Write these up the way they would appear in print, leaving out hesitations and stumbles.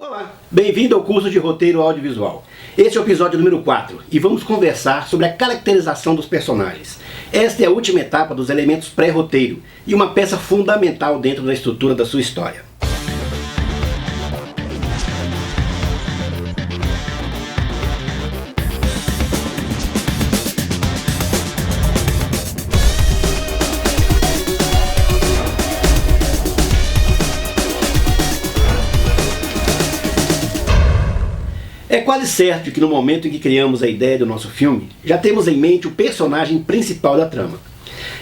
Olá, bem-vindo ao curso de Roteiro Audiovisual. Este é o episódio número 4 e vamos conversar sobre a caracterização dos personagens. Esta é a última etapa dos elementos pré-roteiro e uma peça fundamental dentro da estrutura da sua história. É quase certo que no momento em que criamos a ideia do nosso filme, já temos em mente o personagem principal da trama.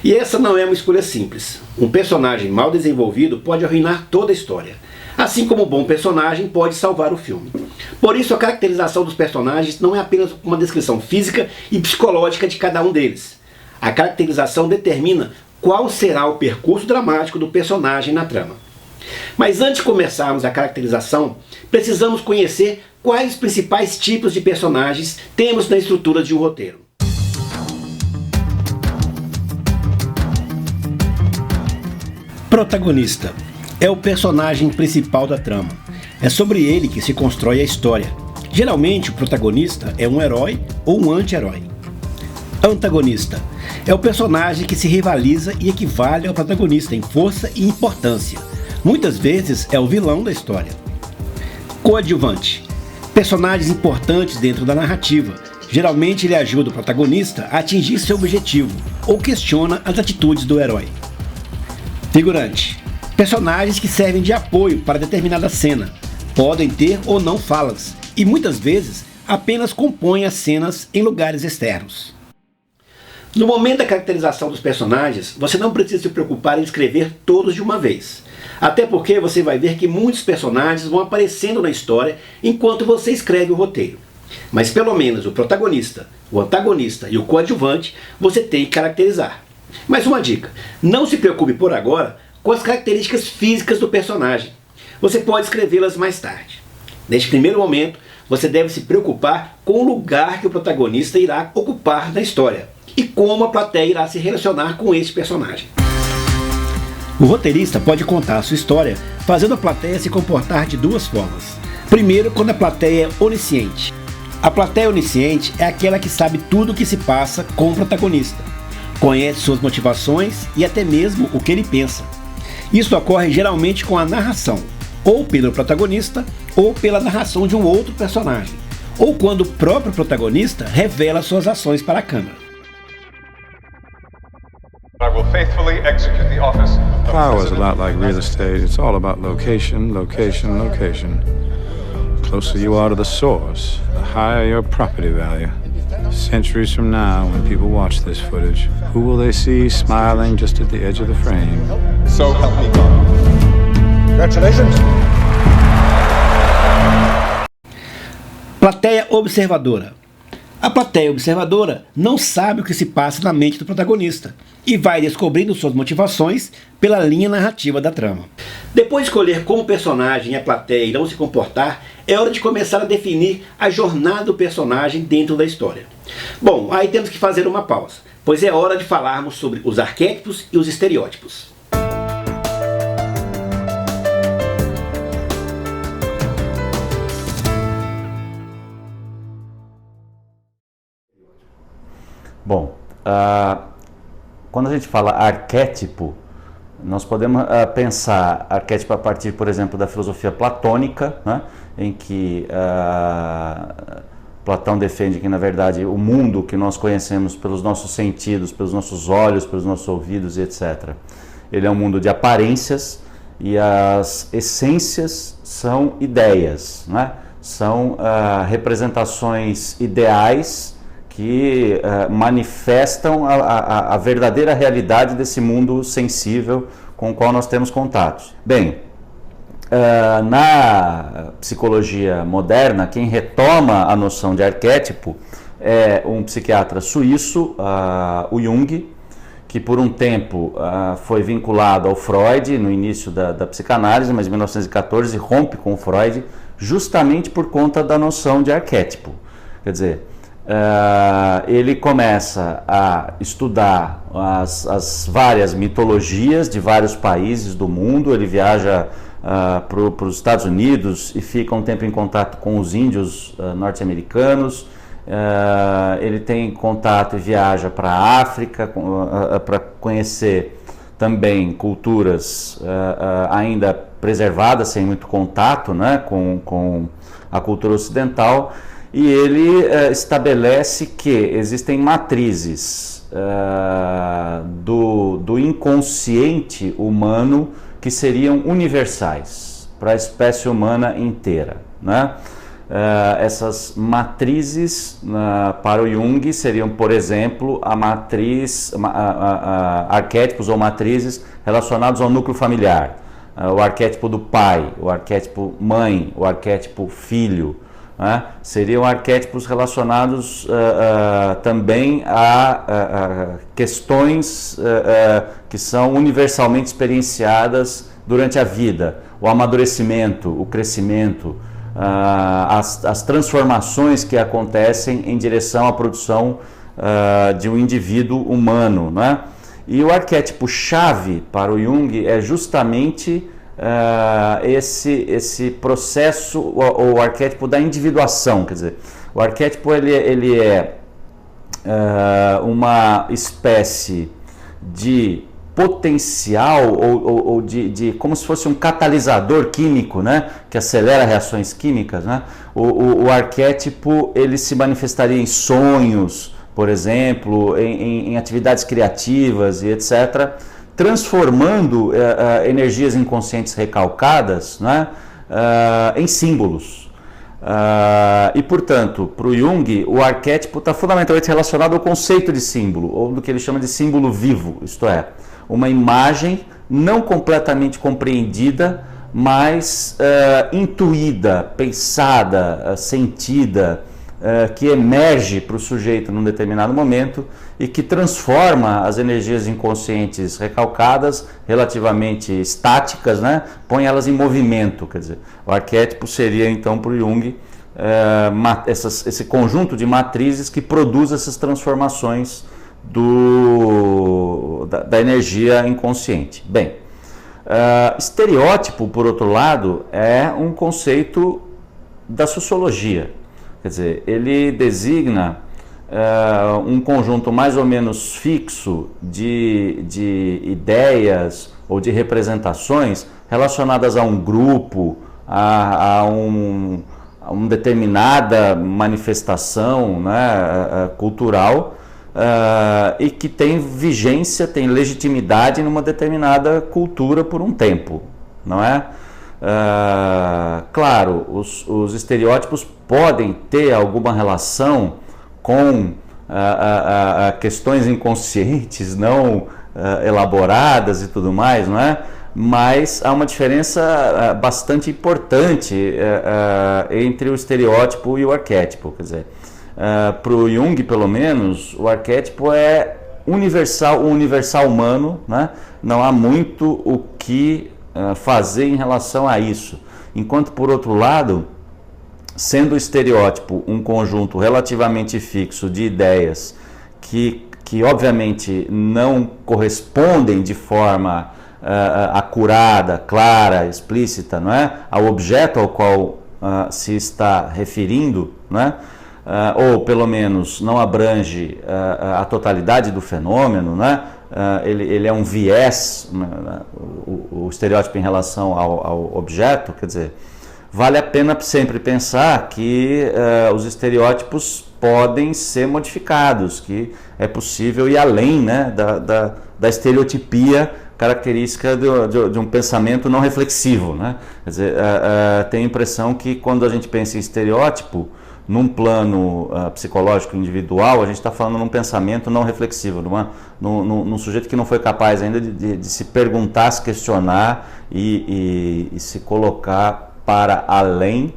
E essa não é uma escolha simples. Um personagem mal desenvolvido pode arruinar toda a história, assim como um bom personagem pode salvar o filme. Por isso a caracterização dos personagens não é apenas uma descrição física e psicológica de cada um deles. A caracterização determina qual será o percurso dramático do personagem na trama. Mas antes de começarmos a caracterização, precisamos conhecer quais os principais tipos de personagens temos na estrutura de um roteiro. Protagonista é o personagem principal da trama. É sobre ele que se constrói a história. Geralmente o protagonista é um herói ou um anti-herói. Antagonista é o personagem que se rivaliza e equivale ao protagonista em força e importância. Muitas vezes é o vilão da história. Coadjuvante. Personagens importantes dentro da narrativa. Geralmente ele ajuda o protagonista a atingir seu objetivo ou questiona as atitudes do herói. Figurante. Personagens que servem de apoio para determinada cena. Podem ter ou não falas e muitas vezes apenas compõem as cenas em lugares externos. No momento da caracterização dos personagens, você não precisa se preocupar em escrever todos de uma vez. Até porque você vai ver que muitos personagens vão aparecendo na história enquanto você escreve o roteiro. Mas pelo menos o protagonista, o antagonista e o coadjuvante você tem que caracterizar. Mais uma dica, não se preocupe por agora com as características físicas do personagem. Você pode escrevê-las mais tarde. Neste primeiro momento, você deve se preocupar com o lugar que o protagonista irá ocupar na história e como a plateia irá se relacionar com esse personagem. O roteirista pode contar a sua história fazendo a plateia se comportar de duas formas. Primeiro, quando a plateia é onisciente. A plateia onisciente é aquela que sabe tudo o que se passa com o protagonista, conhece suas motivações e até mesmo o que ele pensa. Isso ocorre geralmente com a narração, ou pelo protagonista, ou pela narração de um outro personagem, ou quando o próprio protagonista revela suas ações para a câmera. I will faithfully execute the office of Power is a President. lot like real estate. It's all about location, location, location. The closer you are to the source, the higher your property value. Centuries from now, when people watch this footage, who will they see smiling just at the edge of the frame? So help me God. Congratulations. Plateia observadora. A plateia observadora não sabe o que se passa na mente do protagonista e vai descobrindo suas motivações pela linha narrativa da trama. Depois de escolher como o personagem e a plateia irão se comportar, é hora de começar a definir a jornada do personagem dentro da história. Bom, aí temos que fazer uma pausa, pois é hora de falarmos sobre os arquétipos e os estereótipos. Bom, quando a gente fala arquétipo, nós podemos pensar arquétipo a partir, por exemplo, da filosofia platônica, né, em que Platão defende que, na verdade, o mundo que nós conhecemos pelos nossos sentidos, pelos nossos olhos, pelos nossos ouvidos e etc., ele é um mundo de aparências e as essências são ideias, né, são representações ideais que manifestam a verdadeira realidade desse mundo sensível com o qual nós temos contatos. Bem, na psicologia moderna, quem retoma a noção de arquétipo é um psiquiatra suíço, o Jung, que por um tempo foi vinculado ao Freud no início da psicanálise, mas em 1914 rompe com o Freud justamente por conta da noção de arquétipo. Quer dizer, ele começa a estudar as várias mitologias de vários países do mundo. Ele viaja para os Estados Unidos e fica um tempo em contato com os índios norte-americanos. Ele tem contato e viaja para a África para conhecer também culturas ainda preservadas, sem muito contato, né, com a cultura ocidental, e ele estabelece que existem matrizes do inconsciente humano que seriam universais para a espécie humana inteira, né? Essas matrizes para o Jung seriam, por exemplo, a matriz, arquétipos ou matrizes relacionados ao núcleo familiar, o arquétipo do pai, o arquétipo mãe, o arquétipo filho, né? Seriam arquétipos relacionados também a questões que são universalmente experienciadas durante a vida, o amadurecimento, o crescimento, as transformações que acontecem em direção à produção de um indivíduo humano, né? E o arquétipo chave para o Jung é justamente esse processo, o arquétipo da individuação. Quer dizer, o arquétipo ele é uma espécie de potencial ou de como se fosse um catalisador químico, né, que acelera reações químicas, né? O arquétipo ele se manifestaria em sonhos, por exemplo, em atividades criativas e etc., transformando energias inconscientes recalcadas, né, em símbolos. E, portanto, para o Jung, o arquétipo está fundamentalmente relacionado ao conceito de símbolo, ou do que ele chama de símbolo vivo, isto é, uma imagem não completamente compreendida, mas intuída, pensada, sentida, que emerge para o sujeito num determinado momento e que transforma as energias inconscientes recalcadas, relativamente estáticas, né? Põe elas em movimento. Quer dizer, o arquétipo seria então para o Jung esse conjunto de matrizes que produz essas transformações da energia inconsciente. Bem, estereótipo, por outro lado, é um conceito da sociologia. Quer dizer, ele designa um conjunto mais ou menos fixo de ideias ou de representações relacionadas a um grupo, a uma determinada manifestação, né, cultural, e que tem vigência, tem legitimidade numa determinada cultura por um tempo, não é? Claro, os estereótipos podem ter alguma relação com questões inconscientes não elaboradas e tudo mais, não é? Mas há uma diferença bastante importante entre o estereótipo e o arquétipo. Quer dizer, para o Jung, pelo menos, o arquétipo é universal, o universal humano, né? Não há muito o que fazer em relação a isso. Enquanto, por outro lado, sendo o estereótipo um conjunto relativamente fixo de ideias que obviamente não correspondem de forma acurada, clara, explícita, não é? Ao objeto ao qual se está referindo, não é? Ou pelo menos não abrange a totalidade do fenômeno, né? Ele é um viés, o estereótipo em relação ao objeto. Quer dizer, vale a pena sempre pensar que os estereótipos podem ser modificados, que é possível ir além, né, da estereotipia característica de um pensamento não reflexivo, né? Quer dizer, tenho a impressão que quando a gente pensa em estereótipo, num plano psicológico individual, a gente está falando num pensamento não reflexivo, num sujeito que não foi capaz ainda de se perguntar, se questionar e se colocar para além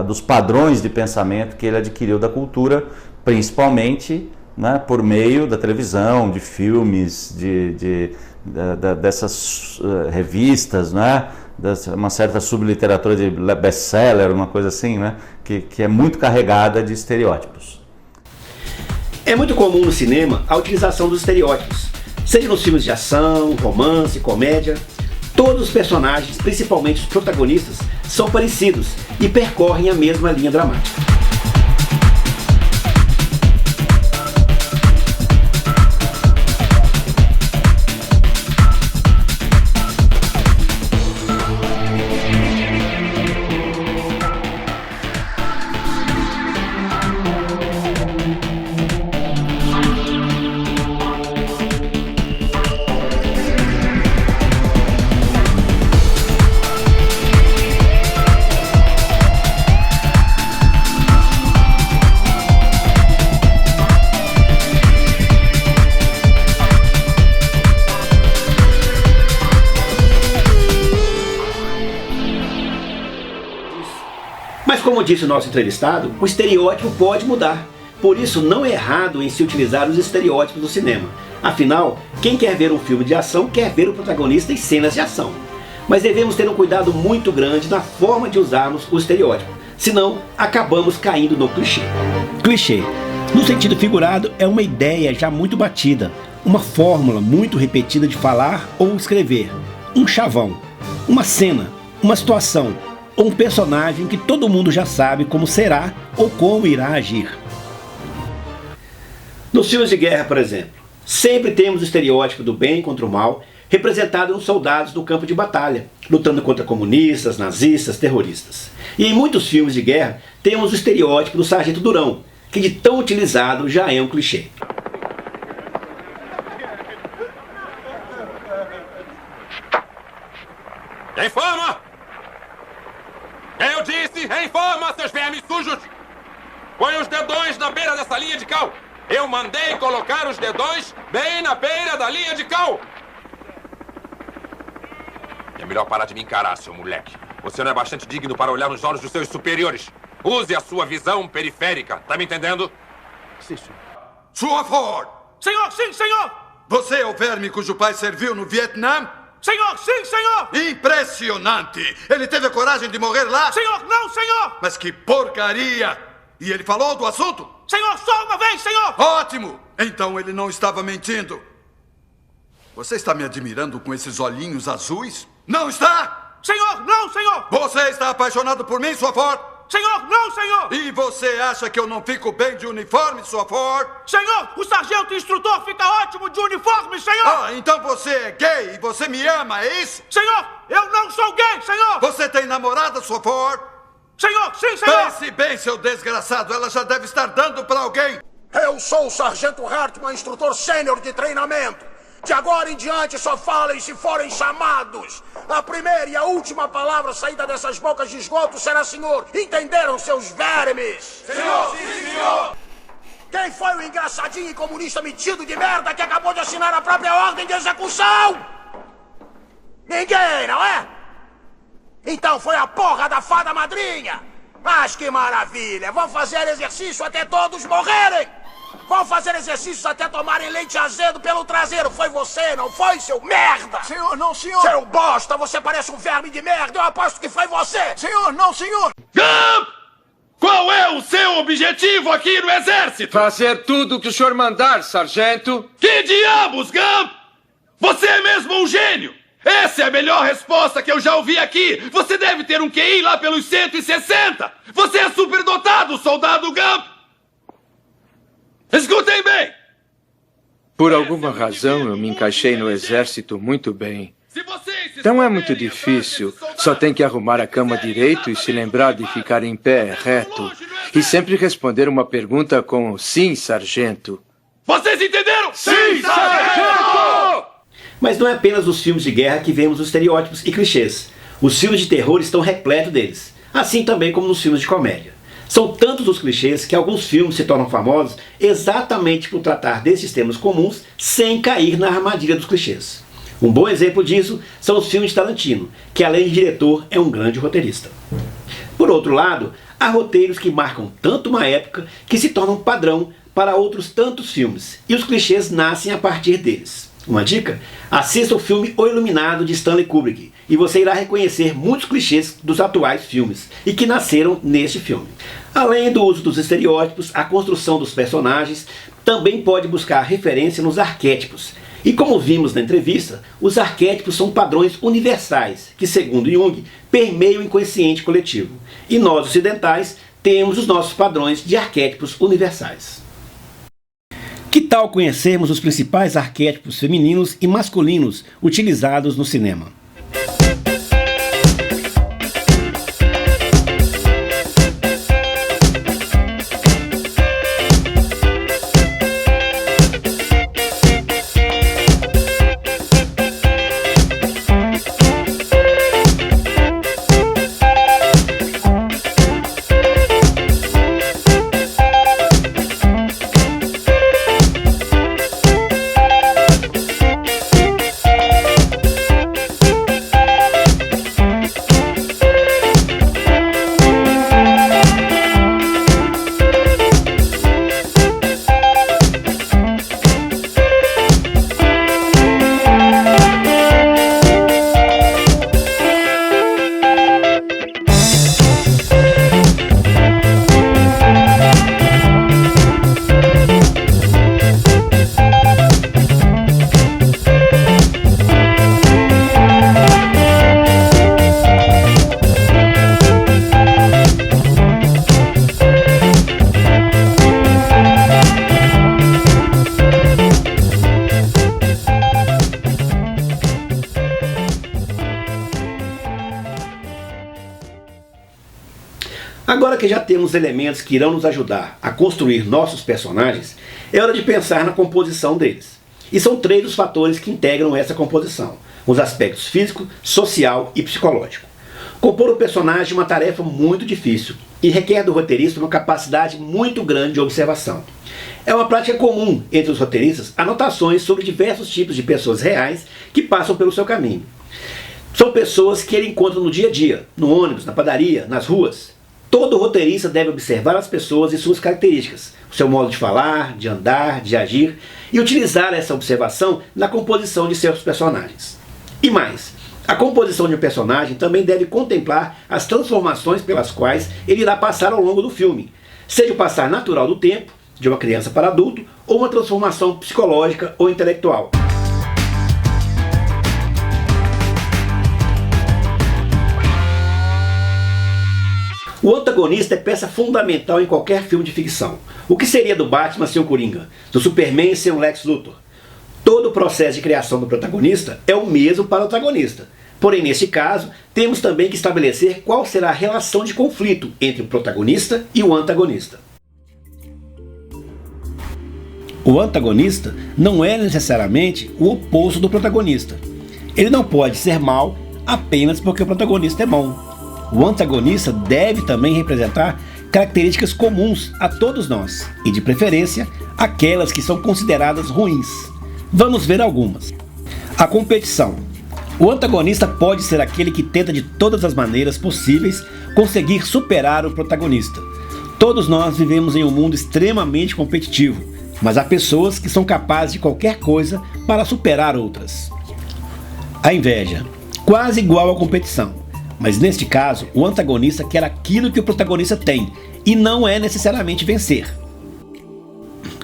dos padrões de pensamento que ele adquiriu da cultura, principalmente, né, por meio da televisão, de filmes, dessas revistas, né, uma certa subliteratura de best-seller, uma coisa assim, né, que é muito carregada de estereótipos. É muito comum no cinema a utilização dos estereótipos, Seja nos filmes de ação, romance, comédia, todos os personagens, principalmente os protagonistas, são parecidos e percorrem a mesma linha dramática. Mas como disse o nosso entrevistado, o estereótipo pode mudar. Por isso não é errado em se utilizar os estereótipos do cinema. Afinal, quem quer ver um filme de ação quer ver o protagonista em cenas de ação. Mas devemos ter um cuidado muito grande na forma de usarmos o estereótipo, senão acabamos caindo no clichê. Clichê, no sentido figurado, é uma ideia já muito batida, uma fórmula muito repetida de falar ou escrever, um chavão, uma cena, uma situação, ou um personagem que todo mundo já sabe como será ou como irá agir. Nos filmes de guerra, por exemplo, sempre temos o estereótipo do bem contra o mal, representado nos soldados no campo de batalha, lutando contra comunistas, nazistas, terroristas. E em muitos filmes de guerra temos o estereótipo do sargento durão, que de tão utilizado já é um clichê. Informa! Eu disse, informa, seus vermes sujos! Põe os dedões na beira dessa linha de cal! Eu mandei colocar os dedões bem na beira da linha de cal! É melhor parar de me encarar, seu moleque. Você não é bastante digno para olhar nos olhos dos seus superiores. Use a sua visão periférica, tá me entendendo? Sim, senhor. Sua Ford! Senhor, sim, senhor! Você é o verme cujo pai serviu no Vietnã? Senhor, sim, senhor! Impressionante! Ele teve a coragem de morrer lá? Senhor, não, senhor! Mas que porcaria! E ele falou do assunto? Senhor, só uma vez, senhor! Ótimo! Então ele não estava mentindo. Você está me admirando com esses olhinhos azuis? Não está? Senhor, não, senhor! Você está apaixonado por mim, sua Ford? Senhor, não, senhor! E você acha que eu não fico bem de uniforme, sua Ford? Senhor, o sargento instrutor fica ótimo de uniforme, senhor! Ah, então você é gay e você me ama, é isso? Senhor, eu não sou gay, senhor! Você tem namorada, sua Ford? Senhor, sim, senhor! Pense bem, seu desgraçado, ela já deve estar dando para alguém. Eu sou o sargento Hartman, instrutor sênior de treinamento. De agora em diante só falem se forem chamados. A primeira e a última palavra saída dessas bocas de esgoto será senhor. Entenderam, seus vermes? Senhor, sim, senhor! Quem foi o engraçadinho e comunista metido de merda que acabou de assinar a própria ordem de execução? Ninguém, não é? Então foi a porra da fada madrinha. Mas que maravilha! Vão fazer exercício até todos morrerem! Vão fazer exercícios até tomarem leite azedo pelo traseiro. Foi você, não foi, seu merda? Senhor, não, senhor! Seu bosta, você parece um verme de merda. Eu aposto que foi você! Senhor, não, senhor! Gump! Qual é o seu objetivo aqui no exército? Fazer tudo o que o senhor mandar, sargento. Que diabos, Gump? Você é mesmo um gênio! Essa é a melhor resposta que eu já ouvi aqui! Você deve ter um QI lá pelos 160! Você é superdotado, soldado Gump! Escutem bem! Por alguma razão eu me encaixei no exército muito bem. Então é muito difícil. Só tem que arrumar a cama direito e se lembrar de ficar em pé, reto. E sempre responder uma pergunta com sim, sargento. Vocês entenderam? Sim, sargento! Mas não é apenas nos filmes de guerra que vemos os estereótipos e clichês. Os filmes de terror estão repletos deles, assim também como nos filmes de comédia. São tantos os clichês que alguns filmes se tornam famosos exatamente por tratar desses temas comuns sem cair na armadilha dos clichês. Um bom exemplo disso são os filmes de Tarantino, que além de diretor é um grande roteirista. Por outro lado, há roteiros que marcam tanto uma época que se tornam padrão para outros tantos filmes, e os clichês nascem a partir deles. Uma dica? Assista o filme O Iluminado de Stanley Kubrick e você irá reconhecer muitos clichês dos atuais filmes e que nasceram neste filme. Além do uso dos estereótipos, a construção dos personagens também pode buscar referência nos arquétipos. E como vimos na entrevista, os arquétipos são padrões universais, que, segundo Jung, permeiam o inconsciente coletivo. E nós, ocidentais, temos os nossos padrões de arquétipos universais. Que tal conhecermos os principais arquétipos femininos e masculinos utilizados no cinema? Agora que já temos elementos que irão nos ajudar a construir nossos personagens, é hora de pensar na composição deles. E são 3 os fatores que integram essa composição: os aspectos físico, social e psicológico. Compor um personagem é uma tarefa muito difícil e requer do roteirista uma capacidade muito grande de observação. É uma prática comum entre os roteiristas anotações sobre diversos tipos de pessoas reais que passam pelo seu caminho. São pessoas que ele encontra no dia a dia, no ônibus, na padaria, nas ruas. Todo roteirista deve observar as pessoas e suas características, o seu modo de falar, de andar, de agir, e utilizar essa observação na composição de seus personagens. E mais, a composição de um personagem também deve contemplar as transformações pelas quais ele irá passar ao longo do filme, seja o passar natural do tempo, de uma criança para adulto, ou uma transformação psicológica ou intelectual. O antagonista é peça fundamental em qualquer filme de ficção. O que seria do Batman sem o Coringa? Do Superman sem o Lex Luthor? Todo o processo de criação do protagonista é o mesmo para o antagonista. Porém, neste caso, temos também que estabelecer qual será a relação de conflito entre o protagonista e o antagonista. O antagonista não é necessariamente o oposto do protagonista. Ele não pode ser mau apenas porque o protagonista é bom. O antagonista deve também representar características comuns a todos nós, e de preferência, aquelas que são consideradas ruins. Vamos ver algumas. A competição. O antagonista pode ser aquele que tenta de todas as maneiras possíveis conseguir superar o protagonista. Todos nós vivemos em um mundo extremamente competitivo, mas há pessoas que são capazes de qualquer coisa para superar outras. A inveja. Quase igual à competição. Mas neste caso, o antagonista quer aquilo que o protagonista tem, e não é necessariamente vencer.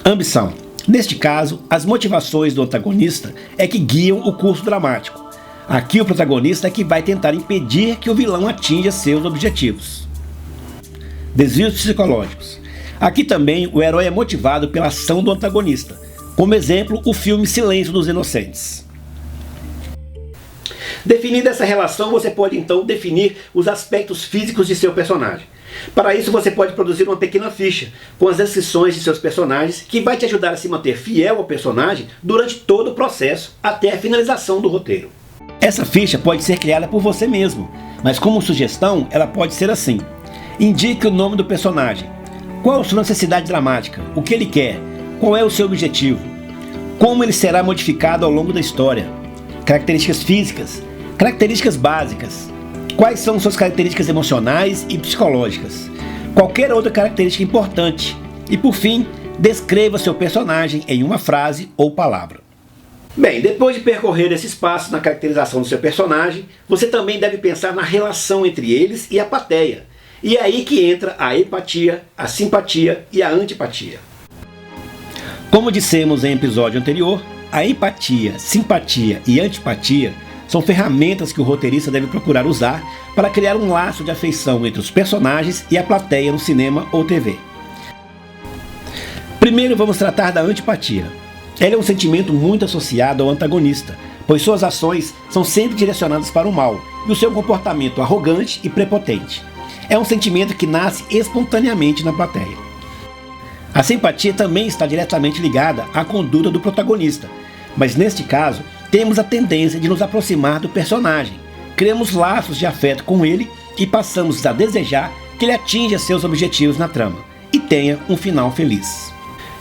Ambição. Neste caso, as motivações do antagonista é que guiam o curso dramático. Aqui o protagonista é que vai tentar impedir que o vilão atinja seus objetivos. Desvios psicológicos. Aqui também o herói é motivado pela ação do antagonista. Como exemplo, o filme Silêncio dos Inocentes. Definida essa relação, você pode então definir os aspectos físicos de seu personagem. Para isso, você pode produzir uma pequena ficha com as descrições de seus personagens que vai te ajudar a se manter fiel ao personagem durante todo o processo até a finalização do roteiro. Essa ficha pode ser criada por você mesmo, mas como sugestão, ela pode ser assim: indique o nome do personagem, qual a sua necessidade dramática, o que ele quer, qual é o seu objetivo, como ele será modificado ao longo da história, características físicas, características básicas, quais são suas características emocionais e psicológicas, qualquer outra característica importante e, por fim, descreva seu personagem em uma frase ou palavra. Bem, depois de percorrer esses passos na caracterização do seu personagem, você também deve pensar na relação entre eles e a plateia. E é aí que entra a empatia, a simpatia e a antipatia. Como dissemos em episódio anterior, A empatia, simpatia e antipatia são ferramentas que o roteirista deve procurar usar para criar um laço de afeição entre os personagens e a plateia no cinema ou TV. Primeiro vamos tratar da antipatia. Ela é um sentimento muito associado ao antagonista, pois suas ações são sempre direcionadas para o mal e o seu comportamento arrogante e prepotente. É um sentimento que nasce espontaneamente na plateia. A simpatia também está diretamente ligada à conduta do protagonista, mas neste caso temos a tendência de nos aproximar do personagem, criamos laços de afeto com ele e passamos a desejar que ele atinja seus objetivos na trama e tenha um final feliz.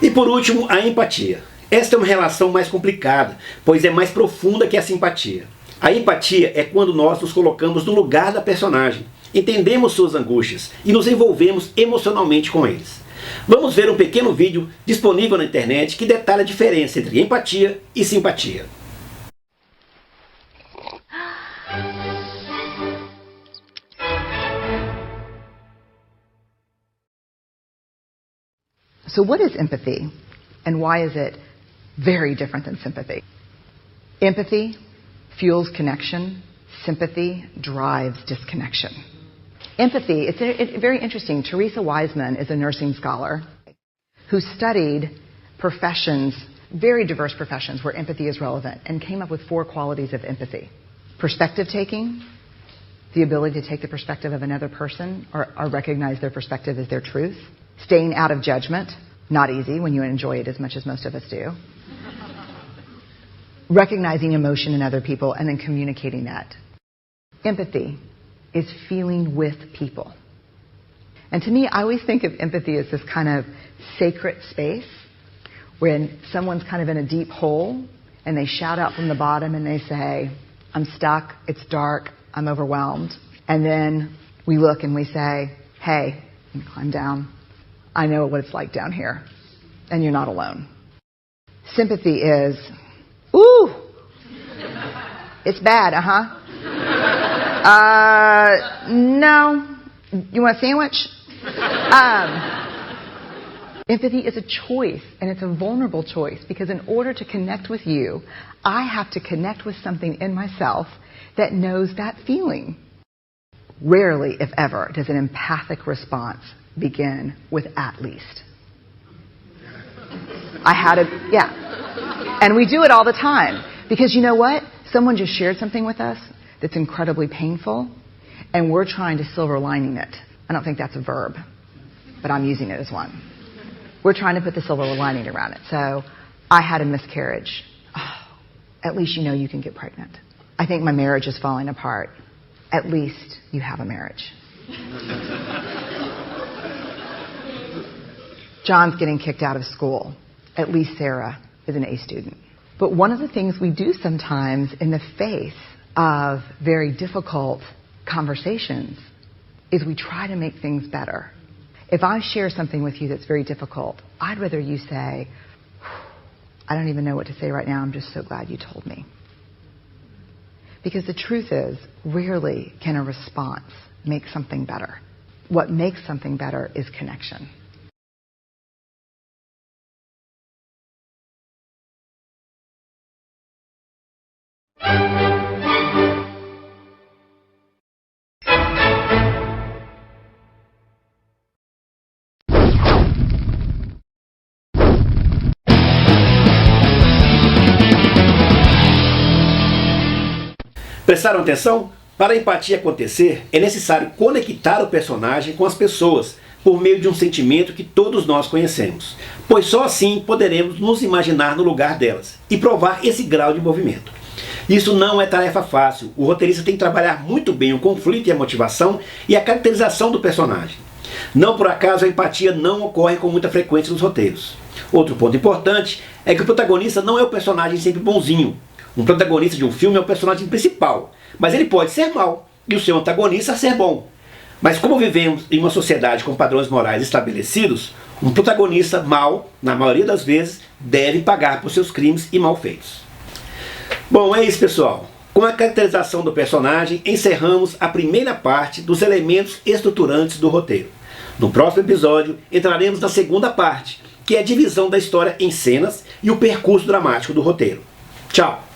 E por último, a empatia. Esta é uma relação mais complicada, pois é mais profunda que a simpatia. A empatia é quando nós nos colocamos no lugar da personagem, entendemos suas angústias e nos envolvemos emocionalmente com eles. Vamos ver um pequeno vídeo disponível na internet que detalha a diferença entre empatia e simpatia. So what is empathy, and why is it very different than sympathy? Empathy fuels connection. Sympathy drives disconnection. Empathy, it's very interesting. Teresa Wiseman is a nursing scholar who studied professions, very diverse professions where empathy is relevant, and came up with 4 qualities of empathy. Perspective taking, the ability to take the perspective of another person or recognize their perspective as their truth. Staying out of judgment, not easy when you enjoy it as much as most of us do. Recognizing emotion in other people and then communicating that. Empathy is feeling with people. And to me, I always think of empathy as this kind of sacred space when someone's kind of in a deep hole and they shout out from the bottom and they say, I'm stuck, it's dark, I'm overwhelmed. And then we look and we say, hey, and climb down. I know what it's like down here, and you're not alone. Sympathy is, ooh, it's bad, no, you want a sandwich? Empathy is a choice, and it's a vulnerable choice, because in order to connect with you, I have to connect with something in myself that knows that feeling. Rarely, if ever, does an empathic response begin with at least. And we do it all the time. Because you know what? Someone just shared something with us that's incredibly painful, and we're trying to silver lining it. I don't think that's a verb, but I'm using it as one. We're trying to put the silver lining around it. So, I had a miscarriage. Oh, at least you know you can get pregnant. I think my marriage is falling apart. At least you have a marriage. John's getting kicked out of school. At least Sarah is an A student. But one of the things we do sometimes in the face of very difficult conversations is we try to make things better. If I share something with you that's very difficult, I'd rather you say, I don't even know what to say right now, I'm just so glad you told me. Because the truth is, rarely can a response make something better. What makes something better is connection. Prestaram atenção? Para a empatia acontecer, é necessário conectar o personagem com as pessoas, por meio de um sentimento que todos nós conhecemos, pois só assim poderemos nos imaginar no lugar delas e provar esse grau de envolvimento. Isso não é tarefa fácil, o roteirista tem que trabalhar muito bem o conflito e a motivação e a caracterização do personagem. Não por acaso a empatia não ocorre com muita frequência nos roteiros. Outro ponto importante é que o protagonista não é o personagem sempre bonzinho. Um protagonista de um filme é o personagem principal, mas ele pode ser mau e o seu antagonista ser bom. Mas como vivemos em uma sociedade com padrões morais estabelecidos, um protagonista mau, na maioria das vezes, deve pagar por seus crimes e malfeitos. Bom, é isso, pessoal. Com a caracterização do personagem, encerramos a primeira parte dos elementos estruturantes do roteiro. No próximo episódio, entraremos na segunda parte, que é a divisão da história em cenas e o percurso dramático do roteiro. Tchau!